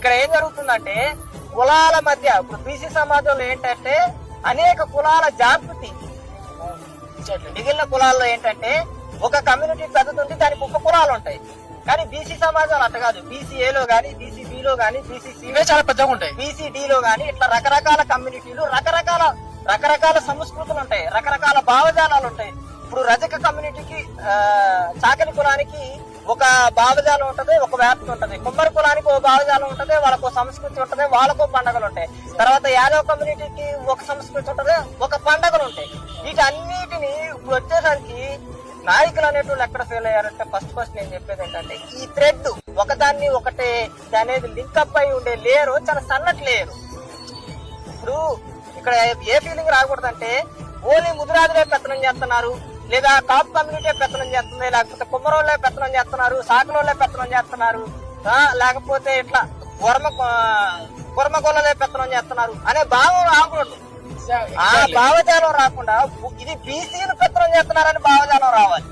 ఇక్కడ ఏం జరుగుతుందంటే కులాల మధ్య ఇప్పుడు బీసీ సమాజంలో ఏంటంటే అనేక కులాల జాగృతి. మిగిలిన కులాల్లో ఏంటంటే ఒక కమ్యూనిటీ పెద్దదుంది, దానికి ఉప కులాలు ఉంటాయి. కానీ బీసీ సమాజాలు అట్ట కాదు. బీసీఏలో గానీ, బీసీబీలో గానీ, బీసీసీలో చాలా పెద్దగా ఉంటాయి. బీసీడీలో గానీ ఇట్లా రకరకాల కమ్యూనిటీలు, రకరకాల సంస్కృతులు ఉంటాయి, రకరకాల భావజాలాలు ఉంటాయి. ఇప్పుడు రజక కమ్యూనిటీకి చాకలి కులానికి ఒక భావజాలం ఉంటది, ఒక వ్యాప్తి ఉంటది. కుమ్మరి కులానికి ఒక భావజాలం ఉంటది, వాళ్ళకు సంస్కృతి ఉంటది, వాళ్ళకు పండగలు ఉంటాయి. తర్వాత యాదవ్ కమ్యూనిటీకి ఒక సంస్కృతి ఉంటది, ఒక పండగలు ఉంటాయి. వీటన్నిటిని ఇప్పుడు వచ్చేసరికి నాయకులు అనేటువంటి ఎక్కడ ఫెయిల్ అయ్యారంటే ఫస్ట్ నేను చెప్పేది ఏంటంటే ఈ థ్రెడ్ ఒకదాన్ని ఒకటే అనేది లింకప్ అయి ఉండే లేయరు చాలా సన్నటి లేయరు. ఇప్పుడు ఇక్కడ ఏ ఫీలింగ్ రాకూడదంటే ఓన్లీ ముదిరాజులే పెత్తనం చేస్తున్నారు, లేదా కాపు కమ్యూనిటీ పెత్తనం చేస్తుంది, లేకపోతే కుమ్మరోళ్ళే పెత్తనం చేస్తున్నారు, సాకులోళ్ళే పెత్తనం చేస్తున్నారు, లేకపోతే ఇట్లా కుర్మగొల్లలే పెత్తనం చేస్తున్నారు అనే భావం రాకూడదు. ఆ భావజాలం రాకుండా ఇది బీసీలు పెత్తనం చేస్తున్నారని భావజాలం రావాలి.